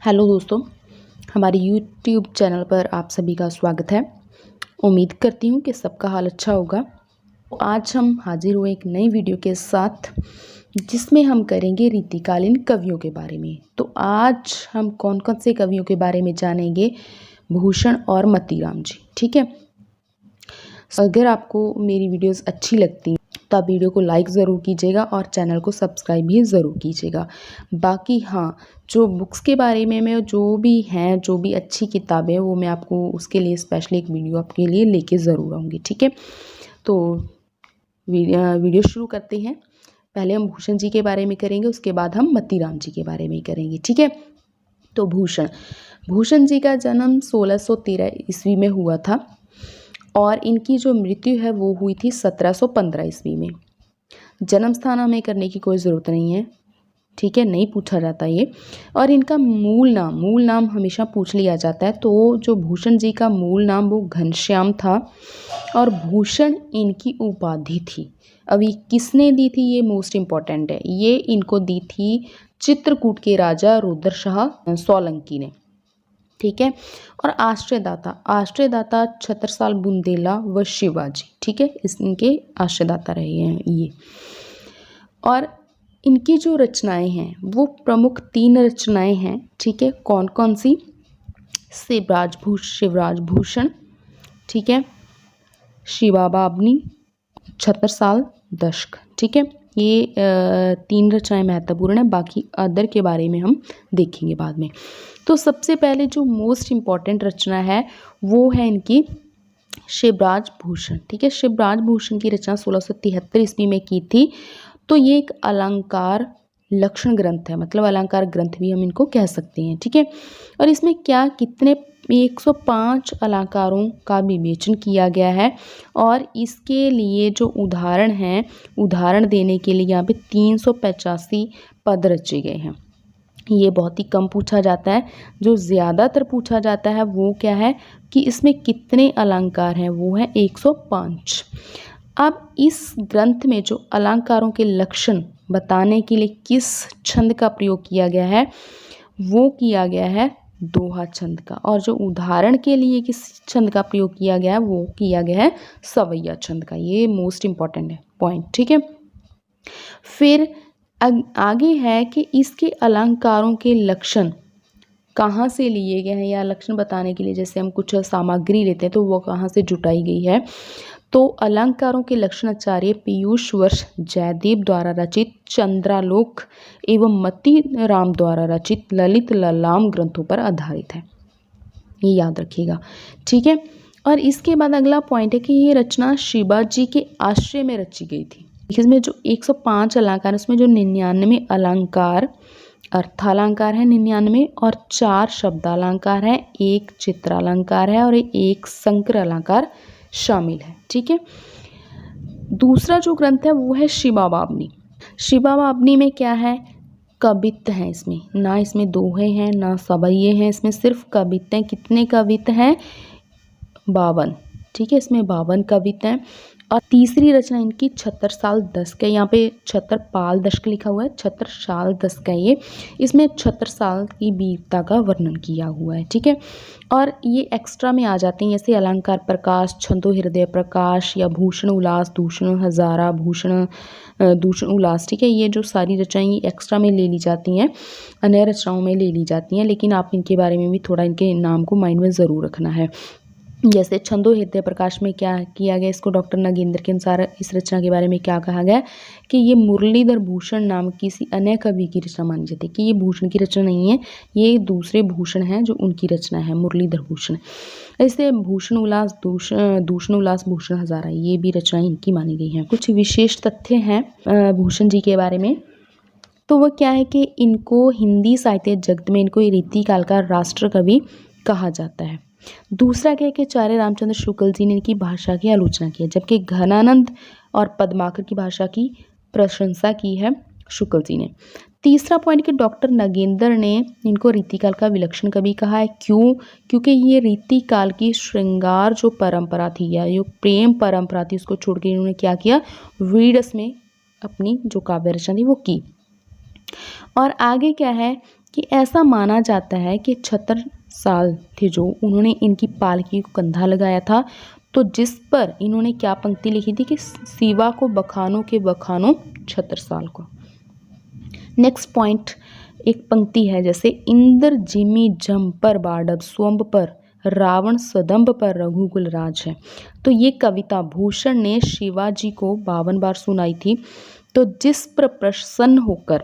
Hello दोस्तों, हमारे YouTube channel पर आप सभी का स्वागत है। उम्मीद करती हूँ कि सबका हाल अच्छा होगा। तो आज हम हाजिर हुए एक नई वीडियो के साथ जिसमें हम करेंगे रीतिकालीन कवियों के बारे में। तो आज हम कौन कौन से कवियों के बारे में जानेंगे? भूषण और मतीराम जी। ठीक है। अगर आपको मेरी वीडियोस अच्छी लगती तो आप वीडियो को लाइक ज़रूर कीजिएगा और चैनल को सब्सक्राइब भी ज़रूर कीजिएगा। बाकी हाँ, जो बुक्स के बारे में मैं जो भी अच्छी किताबें हैं वो मैं आपको उसके लिए स्पेशली एक वीडियो आपके लिए लेके ज़रूर आऊँगी। ठीक है। तो वीडियो शुरू करते हैं। पहले हम भूषण जी के बारे में करेंगे, उसके बाद हम मतीराम जी के बारे में करेंगे। ठीक है। तो भूषण जी का जन्म 1613 ईस्वी में हुआ था और इनकी जो मृत्यु है वो हुई थी 1715 ईस्वी में। जन्म स्थान हमें करने की कोई ज़रूरत नहीं है। ठीक है, नहीं पूछा जाता ये। और इनका मूल नाम हमेशा पूछ लिया जाता है। तो जो भूषण जी का मूल नाम वो घनश्याम था और भूषण इनकी उपाधि थी। अभी किसने दी थी ये मोस्ट इम्पॉर्टेंट है। ये इनको दी थी चित्रकूट के राजा रुद्रशाह सोलंकी ने। ठीक है। और आश्रयदाता छत्रसाल बुंदेला व शिवाजी। ठीक है, इनके आश्रयदाता रहे हैं ये। और इनकी जो रचनाएं हैं वो प्रमुख 3 रचनाएं हैं। ठीक है, कौन कौन सी? शिवराज भूषण, ठीक है, शिवाबाबनी, छत्रसाल दशक। ठीक है, ये 3 रचनाएं महत्वपूर्ण है। बाकी अदर के बारे में हम देखेंगे बाद में। तो सबसे पहले जो मोस्ट इम्पॉर्टेंट रचना है वो है इनकी शिवराज भूषण। ठीक है, शिवराज भूषण की रचना 1673 ईस्वी में की थी। तो ये एक अलंकार लक्षण ग्रंथ है, मतलब अलंकार ग्रंथ भी हम इनको कह सकते हैं। ठीक है। और इसमें कितने 105 अलंकारों का विवेचन किया गया है और इसके लिए जो उदाहरण देने के लिए यहाँ पे 385 पद रचे गए हैं। ये बहुत ही कम पूछा जाता है। जो ज़्यादातर पूछा जाता है वो क्या है कि इसमें कितने अलंकार हैं, वो है 105। अब इस ग्रंथ में जो अलंकारों के लक्षण बताने के लिए किस छंद का प्रयोग किया गया है, वो किया गया है दोहा छंद का। और जो उदाहरण के लिए किस छंद का प्रयोग किया गया है, वो किया गया है सवैया छंद का। ये मोस्ट इम्पॉर्टेंट है पॉइंट। ठीक है। फिर आगे है कि इसके अलंकारों के लक्षण कहाँ से लिए गए हैं, या लक्षण बताने के लिए जैसे हम कुछ सामग्री लेते हैं तो वो कहाँ से जुटाई गई है। तो अलंकारों के लक्षण आचार्य पीयूष वर्ष जयदेव द्वारा रचित चंद्रालोक एवं मती राम द्वारा रचित ललित ललाम ग्रंथों पर आधारित है। ये याद रखिएगा। ठीक है। और इसके बाद अगला पॉइंट है कि ये रचना शिवाजी के आश्रय में रची गई थी। इसमें जो 105 अलंकार, उसमें जो 99 अलंकार अर्थालंकार है 99 और 4 शब्दालंकार है, 1 चित्रालंकार है और 1 संकर अलंकार शामिल है। ठीक है। दूसरा जो ग्रंथ है वो है शिवाबाबनी। शिवाबाबनी में क्या है? कवित्त हैं इसमें, ना इसमें दोहे हैं ना सवैये हैं, इसमें सिर्फ कवित्त हैं। कितने कवित्त हैं? 52। ठीक है, इसमें 52 कवित्त हैं। और तीसरी रचना इनकी छत्रसाल दशक है। यहाँ पे छत्रपाल दशक लिखा हुआ है, छत्रसाल दशक है ये। इसमें छत्रसाल की वीरता का वर्णन किया हुआ है। ठीक है। और ये एक्स्ट्रा में आ जाते हैं जैसे अलंकार प्रकाश, छंदो हृदय प्रकाश या भूषण उल्लास, दूषण हजारा, भूषण दूषण उल्लास। ठीक है, ये जो सारी रचनाएं ये एक्स्ट्रा में ले ली जाती हैं, अन्य रचनाओं में ले ली जाती हैं, लेकिन आप इनके बारे में भी थोड़ा इनके नाम को माइंड में ज़रूर रखना है। जैसे छंदो हृदय प्रकाश में क्या किया गया, इसको डॉक्टर नागेंद्र के अनुसार इस रचना के बारे में क्या कहा गया कि ये मुरलीधर भूषण नाम किसी अन्य कवि की रचना मानी जाती है, कि ये भूषण की रचना नहीं है, ये दूसरे भूषण हैं जो उनकी रचना है, मुरलीधर भूषण। ऐसे भूषण उल्लास, दूषण उल्लास, भूषण हजारा, ये भी रचनाएं इनकी मानी गई हैं। कुछ विशेष तथ्य हैं भूषण जी के बारे में। तो वह क्या है कि इनको हिंदी साहित्य जगत में इनको रीतिकाल का राष्ट्र कवि कहा जाता है। दूसरा क्या है कि आचार्य रामचंद्र शुक्ल जी ने इनकी भाषा की आलोचना की है, जबकि घनानंद और पद्माकर की भाषा की प्रशंसा की है शुक्ल जी ने। तीसरा पॉइंट कि डॉक्टर नागेंद्र ने इनको रीतिकाल का विलक्षण कवि कहा है। क्यों? क्योंकि ये रीतिकाल की श्रृंगार जो परंपरा थी या जो प्रेम परंपरा थी उसको छोड़ के इन्होंने क्या किया, वीरस में अपनी जो काव्य रचना थी वो की। और आगे क्या है कि ऐसा माना जाता है कि छत्रसाल थे जो, उन्होंने इनकी पालकी को कंधा लगाया था, तो जिस पर इन्होंने क्या पंक्ति लिखी थी कि शिवा को बखानो के बखानो छत्रसाल को। नेक्स्ट पॉइंट, एक पंक्ति है जैसे इंद्र जिमी जम पर बाडब स्वंब पर रावण सदम्ब पर रघुकुल राज है। तो ये कविता भूषण ने शिवाजी को 52 बार सुनाई थी। तो जिस पर प्रसन्न होकर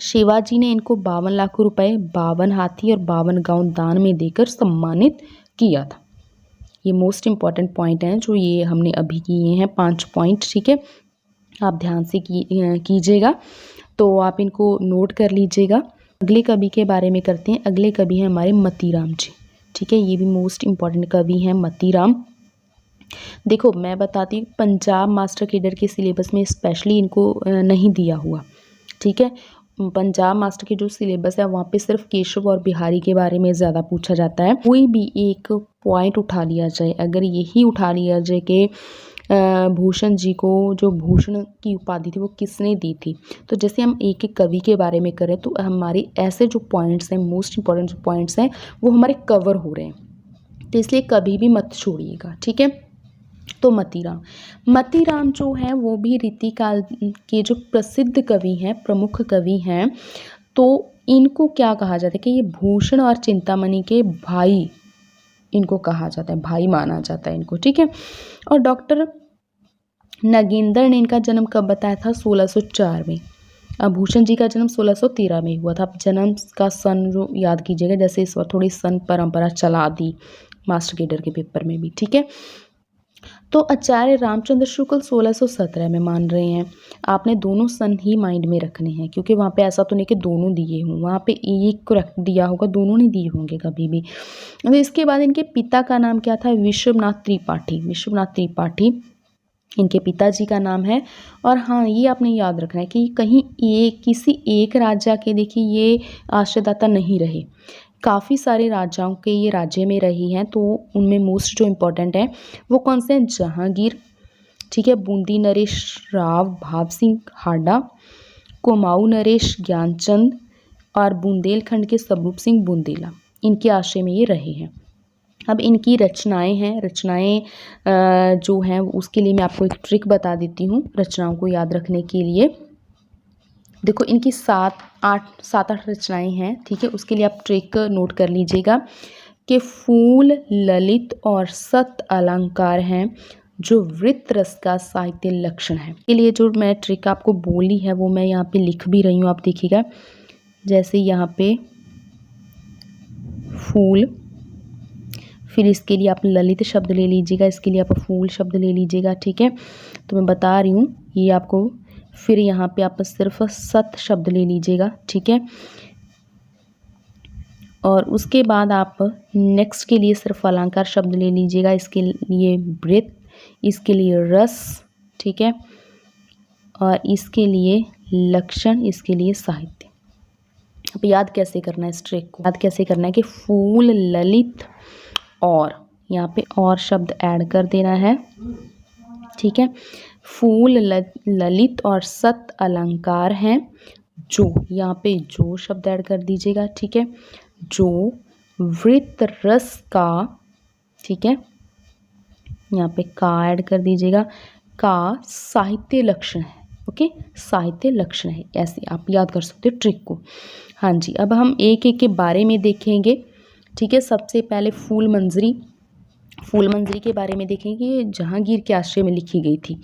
शिवाजी ने इनको 52 लाख रुपए, 52 हाथी और 52 गांव दान में देकर सम्मानित किया था। ये मोस्ट इम्पॉर्टेंट पॉइंट हैं जो ये हमने अभी किए हैं 5 पॉइंट, ठीक है। आप ध्यान से कीजिएगा, तो आप इनको नोट कर लीजिएगा। अगले कवि के बारे में करते हैं। अगले कवि हैं हमारे मतीराम जी, ठीक है। ये भी मोस्ट इम्पॉर्टेंट कवि हैं मतीराम। देखो मैं बताती हूँ, पंजाब मास्टर कैडर के सिलेबस में स्पेशली इनको नहीं दिया हुआ, ठीक है। पंजाब मास्टर के जो सिलेबस है वहाँ पे सिर्फ केशव और बिहारी के बारे में ज़्यादा पूछा जाता है। कोई भी एक पॉइंट उठा लिया जाए, अगर यही उठा लिया जाए कि भूषण जी को जो भूषण की उपाधि थी वो किसने दी थी, तो जैसे हम एक एक कवि के बारे में करें तो हमारे ऐसे जो पॉइंट्स हैं, मोस्ट इंपॉर्टेंट जो पॉइंट्स हैं वो हमारे कवर हो रहे हैं, तो इसलिए कभी भी मत छोड़िएगा, ठीक है। तो मतीराम जो है वो भी रीतिकाल के जो प्रसिद्ध कवि हैं, प्रमुख कवि हैं। तो इनको क्या कहा जाता है कि ये भूषण और चिंतामणि के भाई इनको कहा जाता है, भाई माना जाता है इनको, ठीक है। और डॉक्टर नगेंद्र ने इनका जन्म कब बताया था? 1604 में। अब भूषण जी का जन्म 1613 में हुआ था। आप जन्म का सन जो याद कीजिएगा, जैसे इस बार थोड़ी सन परंपरा चला दी मास्टर कैडर के पेपर में भी, ठीक है। तो आचार्य रामचंद्र शुक्ल 1617 में मान रहे हैं। आपने दोनों सन ही माइंड में रखने हैं, क्योंकि वहाँ पे ऐसा तो नहीं कि दोनों दिए हों, वहाँ पे एक करेक्ट दिया होगा, दोनों नहीं दिए होंगे कभी भी। तो इसके बाद इनके पिता का नाम क्या था? विश्वनाथ त्रिपाठी। विश्वनाथ त्रिपाठी इनके पिताजी का नाम है। और हाँ, ये आपने याद रखना है कि कहीं किसी एक राजा के देखिए ये आश्रयदाता नहीं रहे, काफ़ी सारे राजाओं के ये राज्य में रही हैं। तो उनमें मोस्ट जो इम्पोर्टेंट है वो कौन से हैं? जहांगीर, ठीक है, बूंदी नरेश राव भाव सिंह हाडा, कुमाऊं नरेश ज्ञानचंद और बुंदेलखंड के स्वरूप सिंह बुंदेला, इनके आश्रय में ये रहे हैं। अब इनकी रचनाएं हैं, रचनाएं जो हैं उसके लिए मैं आपको एक ट्रिक बता देती हूँ रचनाओं को याद रखने के लिए। देखो इनकी 7-8 रचनाएं हैं, ठीक है। उसके लिए आप ट्रिक नोट कर लीजिएगा कि फूल, ललित और सत अलंकार हैं जो वृत्त रस का साहित्य लक्षण है। इसके लिए जो मैं ट्रिक आपको बोली है वो मैं यहाँ पे लिख भी रही हूँ, आप देखिएगा। जैसे यहाँ पे फूल, फिर इसके लिए आप ललित शब्द ले लीजिएगा, इसके लिए आप फूल शब्द ले लीजिएगा, ठीक है। तो मैं बता रही हूँ ये आपको। फिर यहाँ पे आप सिर्फ सत शब्द ले लीजिएगा, ठीक है। और उसके बाद आप नेक्स्ट के लिए सिर्फ अलंकार शब्द ले लीजिएगा, इसके लिए वृत्त, इसके लिए रस, ठीक है, और इसके लिए लक्षण, इसके लिए साहित्य। अब याद कैसे करना है इस ट्रिक को? याद कैसे करना है कि फूल, ललित और यहाँ पे और शब्द ऐड कर देना है, ठीक है। फूल, ललित और सत अलंकार हैं जो, यहाँ पे जो शब्द ऐड कर दीजिएगा, ठीक है, जो वृत्त रस का, ठीक है, यहाँ पे का ऐड कर दीजिएगा, का साहित्य लक्षण है, ओके, साहित्य लक्षण है। ऐसे आप याद कर सकते हो ट्रिक को। हाँ जी, अब हम एक एक के बारे में देखेंगे, ठीक है। सबसे पहले फूल मंजरी। फूल मंजरी के बारे में देखेंगे, ये जहांगीर के आश्रय में लिखी गई थी।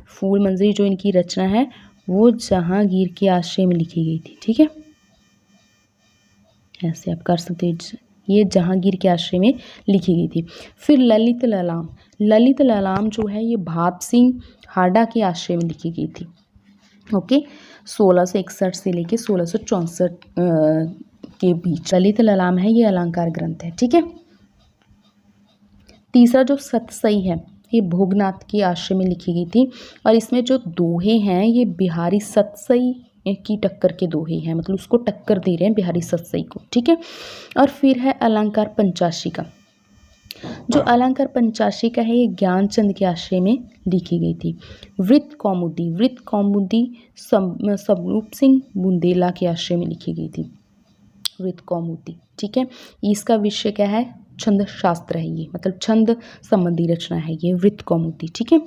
फूल मंजरी जो इनकी रचना है वो जहांगीर के आश्रय में लिखी गई थी, ठीक है। ऐसे आप कर सकते हैं, ये जहांगीर के आश्रय में लिखी गई थी। फिर ललित ललाम। ललित ललाम जो है ये भाव सिंह हाडा के आश्रय में लिखी गई थी, ओके। 1661 से लेके 1664 के बीच ललित ललाम है, ये अलंकार ग्रंथ है, ठीक है। तीसरा जो सतसई है ये भोगनाथ के आश्रय में लिखी गई थी, और इसमें जो दोहे हैं ये बिहारी सतसई की टक्कर के दोहे हैं, मतलब उसको टक्कर दे रहे हैं बिहारी सतसई को, ठीक है। और फिर है अलंकार पंचाशी का। जो अलंकार पंचाशी का है ये ज्ञानचंद के आश्रय में लिखी गई थी। वृत्त कौमुदी, वृत्त कौमुदी स्वरूप सिंह बुंदेला के आश्रय में लिखी गई थी। वृत्त कौमुदी। ठीक है, इसका विषय क्या है, छंद शास्त्र है ये, मतलब छंद संबंधी रचना है ये वृत्त कौमुदी। ठीक है,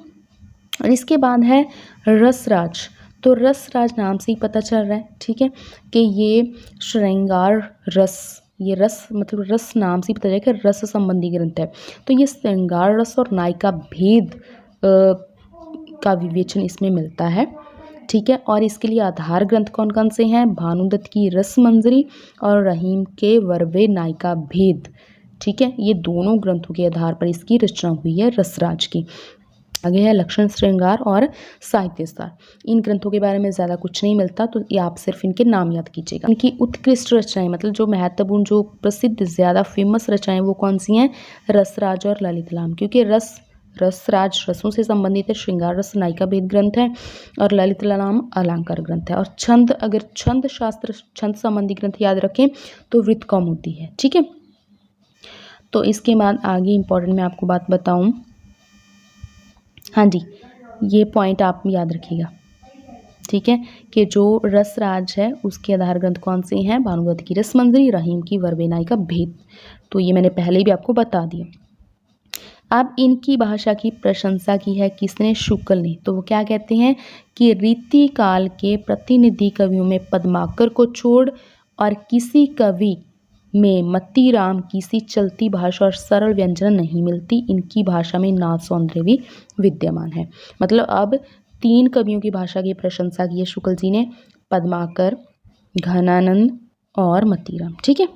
और इसके बाद है रसराज। तो रसराज नाम से ही पता चल रहा है, ठीक है, कि ये श्रृंगार रस, ये रस मतलब रस नाम से ही पता चल रहा है कि रस संबंधी ग्रंथ है। तो ये श्रृंगार रस और नायिका भेद का विवेचन इसमें मिलता है। ठीक है, और इसके लिए आधार ग्रंथ कौन कौन से हैं, भानुदत्त की रस मंजरी और रहीम के वर्वे नायिका भेद। ठीक है, ये दोनों ग्रंथों के आधार पर इसकी रचना हुई है रसराज की। आगे है लक्षण श्रृंगार और साहित्य सार। इन ग्रंथों के बारे में ज़्यादा कुछ नहीं मिलता, तो ये आप सिर्फ इनके नाम याद कीजिएगा। इनकी उत्कृष्ट रचनाएं, मतलब जो महत्वपूर्ण, जो प्रसिद्ध, ज़्यादा फेमस रचनाएं वो कौन सी हैं, रसराज और ललित लाम। क्योंकि रसराज रसों से संबंधित है, श्रृंगार रस नायिका भेद ग्रंथ है और ललित लाम अलंकार ग्रंथ है। और छंद, अगर छंद शास्त्र, छंद संबंधी ग्रंथ याद रखें तो वृत्त कौमुदी है। ठीक है, तो इसके बाद आगे इंपॉर्टेंट मैं आपको बात बताऊं, हाँ जी, ये पॉइंट आप याद रखिएगा। ठीक है, कि जो रसराज है उसके आधार ग्रंथ कौन से हैं, भानुदत्त की रस मंजरी, रहीम की वर्वे नायिका भेद। तो ये मैंने पहले भी आपको बता दिया। अब इनकी भाषा की प्रशंसा की है किसने, शुक्ल ने। तो वो क्या कहते हैं कि रीति काल के प्रतिनिधि कवियों में पद्माकर को छोड़ और किसी कवि में मतीराम की सी चलती भाषा और सरल व्यंजना नहीं मिलती। इनकी भाषा में नाद सौंदर्य भी विद्यमान है। मतलब अब 3 कवियों की भाषा की प्रशंसा की है शुक्ल जी ने, पद्माकर, घनानंद और मतीराम। ठीक है,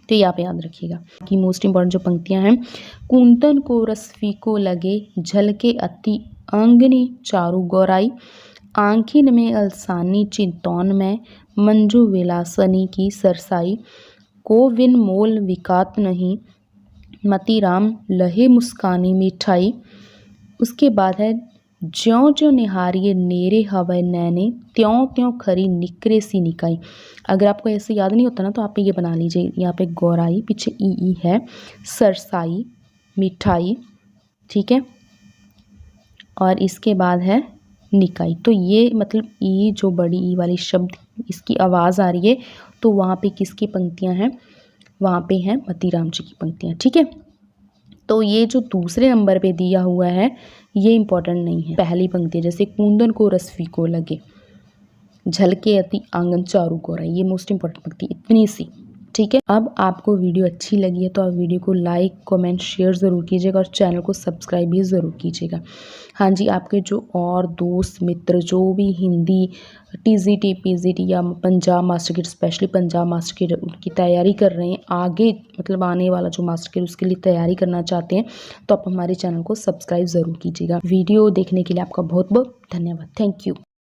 तो ये आप याद रखिएगा कि मोस्ट इंपॉर्टेंट जो पंक्तियां हैं, कुंतन को रस फीको लगे, झलके अति अंगनी चारु गौराई, आंखिन में अलसानी चिंतौन में, मंजू विलासनी की सरसाई, को विन मोल विकात नहीं, मतीराम लहे मुस्कानी मिठाई। उसके बाद है ज्यों ज्यों निहारिए नेरे हवै नैने, त्यों त्यों खरी निकरे सी निकाई। अगर आपको ऐसे याद नहीं होता ना तो आप ये बना लीजिए, यहाँ पे गौराई, पीछे ई है, सरसाई, मिठाई। ठीक है, और इसके बाद है निकाई। तो ये मतलब ई, जो बड़ी ई वाली शब्द, इसकी आवाज़ आ रही है, तो वहाँ पे किसकी पंक्तियाँ हैं, वहाँ पे हैं मतीराम जी की पंक्तियाँ। ठीक है, तो ये जो दूसरे नंबर पे दिया हुआ है ये इंपॉर्टेंट नहीं है। पहली पंक्ति जैसे कुंदन को रस फीको लगे, झलके अति आंगन चारु गौराई, ये मोस्ट इंपॉर्टेंट पंक्ति इतनी सी। ठीक है, अब आपको वीडियो अच्छी लगी है तो आप वीडियो को लाइक, कमेंट, शेयर ज़रूर कीजिएगा और चैनल को सब्सक्राइब भी ज़रूर कीजिएगा। हाँ जी, आपके जो और दोस्त मित्र जो भी हिंदी टीजीटी, पीजीटी या Punjab master kit, specially Punjab master kit उनकी तैयारी कर रहे हैं, आगे मतलब आने वाला जो मास्टर किट उसके लिए तैयारी करना चाहते हैं, तो आप हमारे चैनल को सब्सक्राइब ज़रूर कीजिएगा। वीडियो देखने के लिए आपका बहुत बहुत धन्यवाद। Thank you.